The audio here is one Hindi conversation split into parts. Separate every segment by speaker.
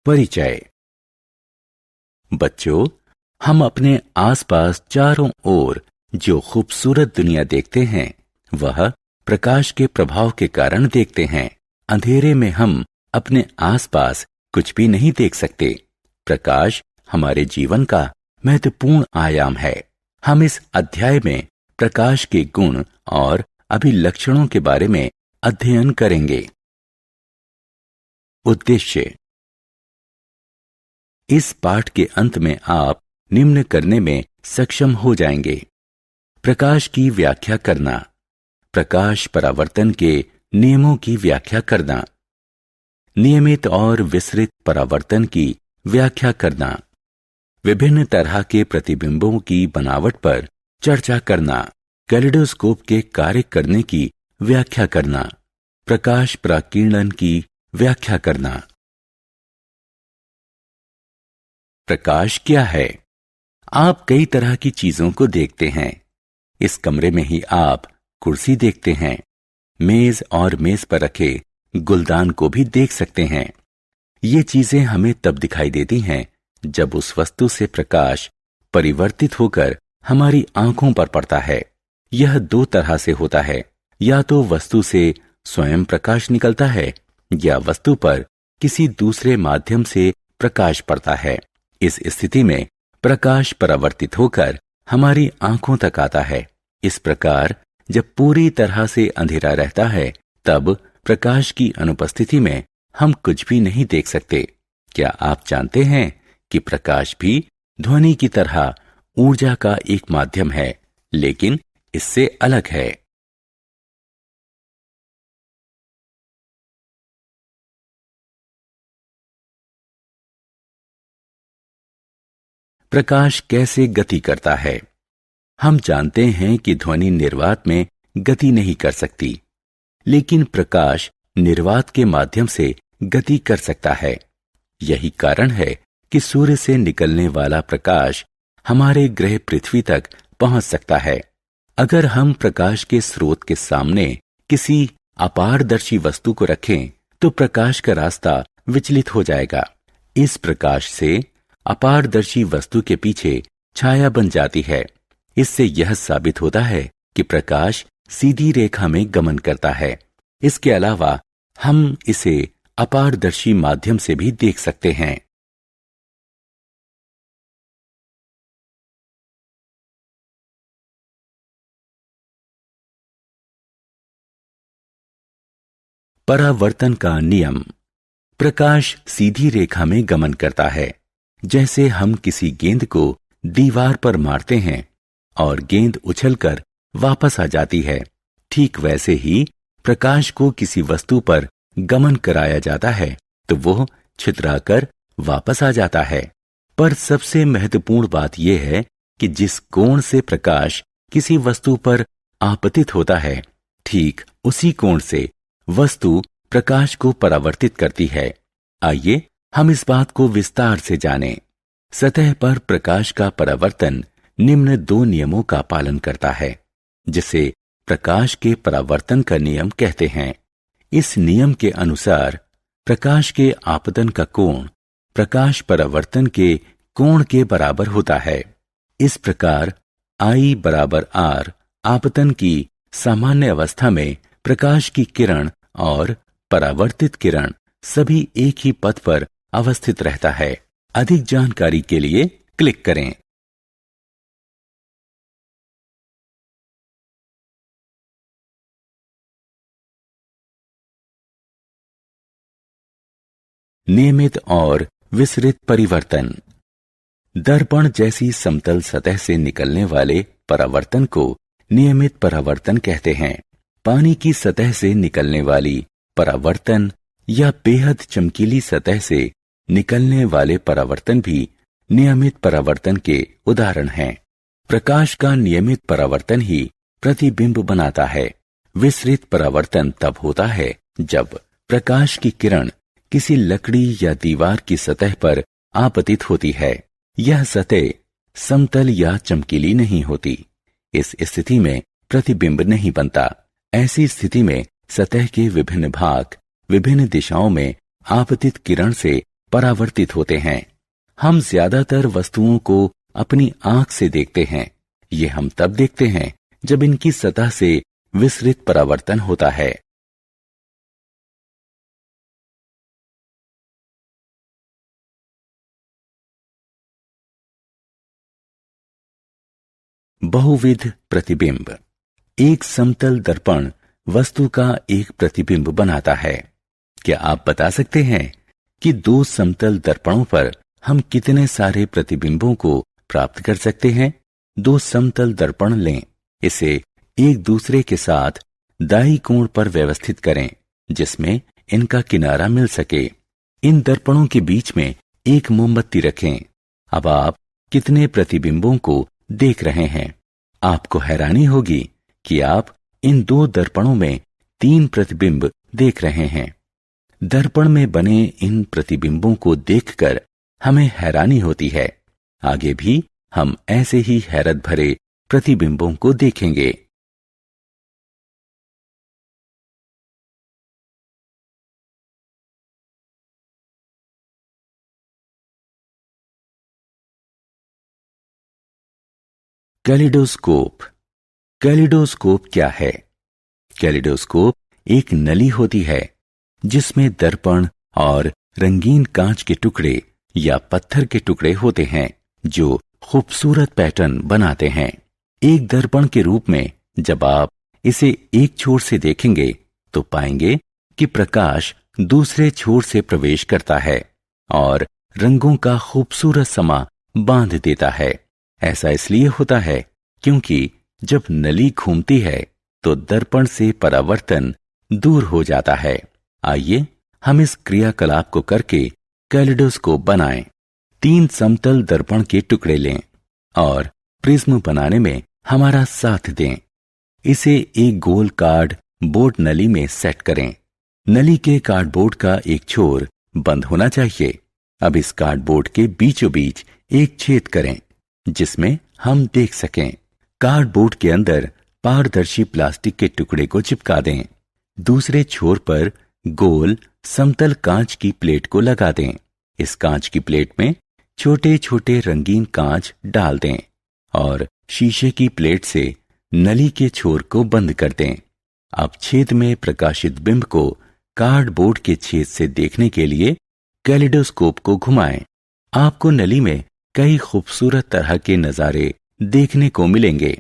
Speaker 1: परिचय। बच्चों, हम अपने आसपास चारों ओर जो खूबसूरत दुनिया देखते हैं वह प्रकाश के प्रभाव के कारण देखते हैं। अंधेरे में हम अपने आसपास कुछ भी नहीं देख सकते। प्रकाश हमारे जीवन का महत्वपूर्ण आयाम है। हम इस अध्याय में प्रकाश के गुण और अभिलक्षणों के बारे में अध्ययन करेंगे। उद्देश्य। इस पाठ के अंत में आप निम्न करने में सक्षम हो जाएंगे: प्रकाश की व्याख्या करना, प्रकाश परावर्तन के नियमों की व्याख्या करना, नियमित और विसरित परावर्तन की व्याख्या करना, विभिन्न तरह के प्रतिबिंबों की बनावट पर चर्चा करना, कैलिडोस्कोप के कार्य करने की व्याख्या करना, प्रकाश पराकीर्णन की व्याख्या करना। प्रकाश क्या है? आप कई तरह की चीजों को देखते हैं। इस कमरे में ही आप कुर्सी देखते हैं, मेज और मेज पर रखे गुलदान को भी देख सकते हैं। ये चीजें हमें तब दिखाई देती हैं जब उस वस्तु से प्रकाश परिवर्तित होकर हमारी आंखों पर पड़ता है। यह दो तरह से होता है, या तो वस्तु से स्वयं प्रकाश निकलता है या वस्तु पर किसी दूसरे माध्यम से प्रकाश पड़ता है। इस स्थिति में प्रकाश परावर्तित होकर हमारी आंखों तक आता है। इस प्रकार जब पूरी तरह से अंधेरा रहता है तब प्रकाश की अनुपस्थिति में हम कुछ भी नहीं देख सकते। क्या आप जानते हैं कि प्रकाश भी ध्वनि की तरह ऊर्जा का एक माध्यम है, लेकिन इससे अलग है। प्रकाश कैसे गति करता है? हम जानते हैं कि ध्वनि निर्वात में गति नहीं कर सकती, लेकिन प्रकाश निर्वात के माध्यम से गति कर सकता है। यही कारण है कि सूर्य से निकलने वाला प्रकाश हमारे ग्रह पृथ्वी तक पहुंच सकता है। अगर हम प्रकाश के स्रोत के सामने किसी अपारदर्शी वस्तु को रखें तो प्रकाश का रास्ता विचलित हो जाएगा। इस प्रकाश से अपारदर्शी वस्तु के पीछे छाया बन जाती है। इससे यह साबित होता है कि प्रकाश सीधी रेखा में गमन करता है। इसके अलावा हम इसे अपारदर्शी माध्यम से भी देख सकते हैं। परावर्तन का नियम। प्रकाश सीधी रेखा में गमन करता है। जैसे हम किसी गेंद को दीवार पर मारते हैं और गेंद उछलकर वापस आ जाती है, ठीक वैसे ही प्रकाश को किसी वस्तु पर गमन कराया जाता है तो वह छितराकर वापस आ जाता है। पर सबसे महत्वपूर्ण बात यह है कि जिस कोण से प्रकाश किसी वस्तु पर आपतित होता है, ठीक उसी कोण से वस्तु प्रकाश को परावर्तित करती है। आइए हम इस बात को विस्तार से जानें। सतह पर प्रकाश का परावर्तन निम्न दो नियमों का पालन करता है, जिसे प्रकाश के परावर्तन का नियम कहते हैं। इस नियम के अनुसार प्रकाश के आपतन का कोण प्रकाश परावर्तन के कोण के बराबर होता है। इस प्रकार I बराबर R आपतन की सामान्य अवस्था में प्रकाश की किरण और परावर्तित किरण सभी एक ही पथ पर अवस्थित रहता है। अधिक जानकारी के लिए क्लिक करें। नियमित और विसरित परिवर्तन। दर्पण जैसी समतल सतह से निकलने वाले परावर्तन को नियमित परावर्तन कहते हैं। पानी की सतह से निकलने वाली परावर्तन या बेहद चमकीली सतह से निकलने वाले परावर्तन भी नियमित परावर्तन के उदाहरण हैं। प्रकाश का नियमित परावर्तन ही प्रतिबिंब बनाता है। विसरित परावर्तन तब होता है जब प्रकाश की किरण किसी लकड़ी या दीवार की सतह पर आपतित होती है। यह सतह समतल या चमकीली नहीं होती। इस स्थिति में प्रतिबिंब नहीं बनता। ऐसी स्थिति में सतह के विभिन्न भाग विभिन्न दिशाओं में आपतित किरण से परावर्तित होते हैं। हम ज्यादातर वस्तुओं को अपनी आंख से देखते हैं। ये हम तब देखते हैं जब इनकी सतह से विसरित परावर्तन होता है। बहुविध प्रतिबिंब। एक समतल दर्पण वस्तु का एक प्रतिबिंब बनाता है। क्या आप बता सकते हैं कि दो समतल दर्पणों पर हम कितने सारे प्रतिबिंबों को प्राप्त कर सकते हैं? दो समतल दर्पण लें, इसे एक दूसरे के साथ दाईं कोण पर व्यवस्थित करें जिसमें इनका किनारा मिल सके। इन दर्पणों के बीच में एक मोमबत्ती रखें। अब आप कितने प्रतिबिंबों को देख रहे हैं? आपको हैरानी होगी कि आप इन दो दर्पणों में 3 प्रतिबिंब देख रहे हैं। दर्पण में बने इन प्रतिबिंबों को देखकर हमें हैरानी होती है। आगे भी हम ऐसे ही हैरत भरे प्रतिबिंबों को देखेंगे। कैलिडोस्कोप। कैलिडोस्कोप क्या है? कैलिडोस्कोप एक नली होती है जिसमें दर्पण और रंगीन कांच के टुकड़े या पत्थर के टुकड़े होते हैं जो खूबसूरत पैटर्न बनाते हैं। एक दर्पण के रूप में जब आप इसे एक छोर से देखेंगे तो पाएंगे कि प्रकाश दूसरे छोर से प्रवेश करता है और रंगों का खूबसूरत समा बांध देता है। ऐसा इसलिए होता है क्योंकि जब नली घूमती है तो दर्पण से परावर्तन दूर हो जाता है। आइए हम इस क्रियाकलाप को करके कैलिडोस्कोप बनाएं। 3 समतल दर्पण के टुकड़े लें और प्रिज्म बनाने में हमारा साथ दें। इसे एक गोल कार्ड बोर्ड नली में सेट करें। नली के कार्डबोर्ड का एक छोर बंद होना चाहिए। अब इस कार्डबोर्ड के बीचों बीच एक छेद करें जिसमें हम देख सकें। कार्डबोर्ड के अंदर पारदर्शी प्लास्टिक के टुकड़े को चिपका दें। दूसरे छोर पर गोल समतल कांच की प्लेट को लगा दें। इस कांच की प्लेट में छोटे छोटे रंगीन कांच डाल दें और शीशे की प्लेट से नली के छोर को बंद कर दें। अब छेद में प्रकाशित बिंब को कार्डबोर्ड के छेद से देखने के लिए कैलिडोस्कोप को घुमाएं। आपको नली में कई खूबसूरत तरह के नजारे देखने को मिलेंगे।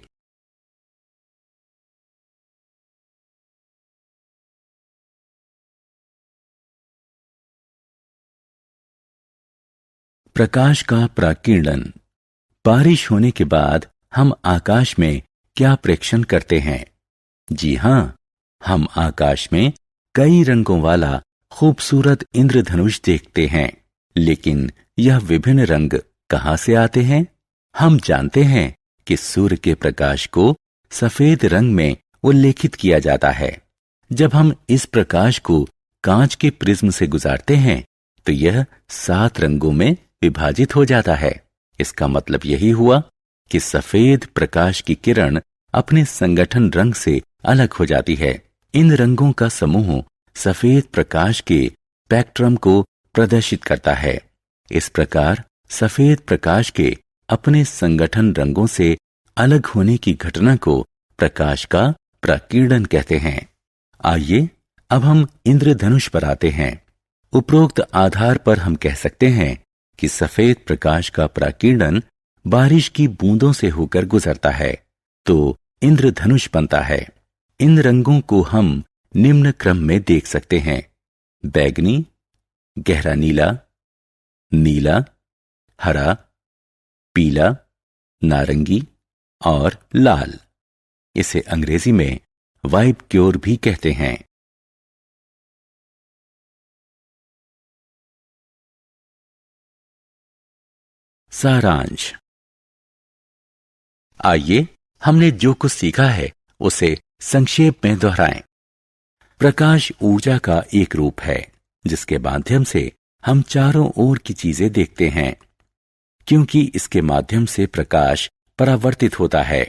Speaker 1: प्रकाश का प्राकीर्णन। बारिश होने के बाद हम आकाश में क्या प्रेक्षण करते हैं? जी हां, हम आकाश में कई रंगों वाला खूबसूरत इंद्रधनुष देखते हैं। लेकिन यह विभिन्न रंग कहां से आते हैं? हम जानते हैं कि सूर्य के प्रकाश को सफेद रंग में उल्लेखित किया जाता है। जब हम इस प्रकाश को कांच के प्रिज्म से गुजारते हैं तो यह 7 रंगों में विभाजित हो जाता है। इसका मतलब यही हुआ कि सफेद प्रकाश की किरण अपने संगठन रंग से अलग हो जाती है। इन रंगों का समूह सफेद प्रकाश के स्पेक्ट्रम को प्रदर्शित करता है। इस प्रकार सफेद प्रकाश के अपने संगठन रंगों से अलग होने की घटना को प्रकाश का प्रकीर्णन कहते हैं। आइए अब हम इंद्रधनुष पर आते हैं। उपरोक्त आधार पर हम कह सकते हैं कि सफेद प्रकाश का प्रकीर्णन बारिश की बूंदों से होकर गुजरता है तो इंद्रधनुष बनता है। इन रंगों को हम निम्न क्रम में देख सकते हैं: बैगनी, गहरा नीला, नीला, हरा, पीला, नारंगी और लाल। इसे अंग्रेजी में वाइबक्योर भी कहते हैं। सारांश। आइए हमने जो कुछ सीखा है उसे संक्षेप में दोहराएं। प्रकाश ऊर्जा का एक रूप है जिसके माध्यम से हम चारों ओर की चीजें देखते हैं। क्योंकि इसके माध्यम से प्रकाश परावर्तित होता है,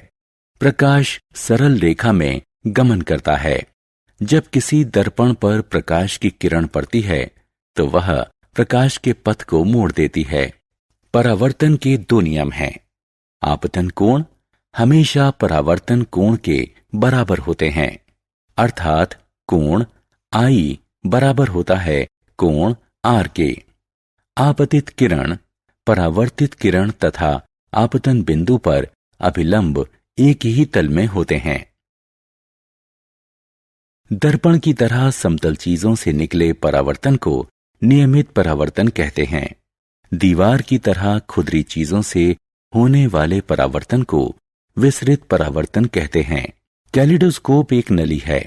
Speaker 1: प्रकाश सरल रेखा में गमन करता है। जब किसी दर्पण पर प्रकाश की किरण पड़ती है तो वह प्रकाश के पथ को मोड़ देती है। परावर्तन के दो नियम हैं। आपतन कोण हमेशा परावर्तन कोण के बराबर होते हैं, अर्थात कोण I बराबर होता है कोण R के। आपतित किरण, परावर्तित किरण तथा आपतन बिंदु पर अभिलंब एक ही तल में होते हैं। दर्पण की तरह समतल चीजों से निकले परावर्तन को नियमित परावर्तन कहते हैं। दीवार की तरह खुरदरी चीजों से होने वाले परावर्तन को विसरित परावर्तन कहते हैं। कैलिडोस्कोप एक नली है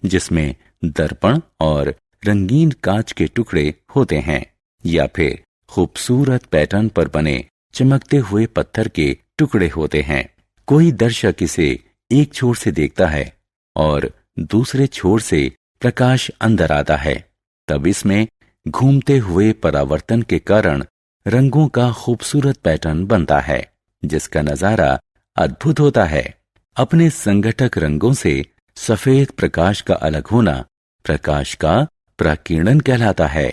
Speaker 1: जिसमें दर्पण और रंगीन कांच के टुकड़े होते हैं, या फिर खूबसूरत पैटर्न पर बने चमकते हुए पत्थर के टुकड़े होते हैं। कोई दर्शक इसे एक छोर से देखता है और दूसरे छोर से प्रकाश अंदर आता है, तब इसमें घूमते हुए परावर्तन के कारण रंगों का खूबसूरत पैटर्न बनता है, जिसका नजारा अद्भुत होता है। अपने संघटक रंगों से सफेद प्रकाश का अलग होना प्रकाश का प्रकीर्णन कहलाता है।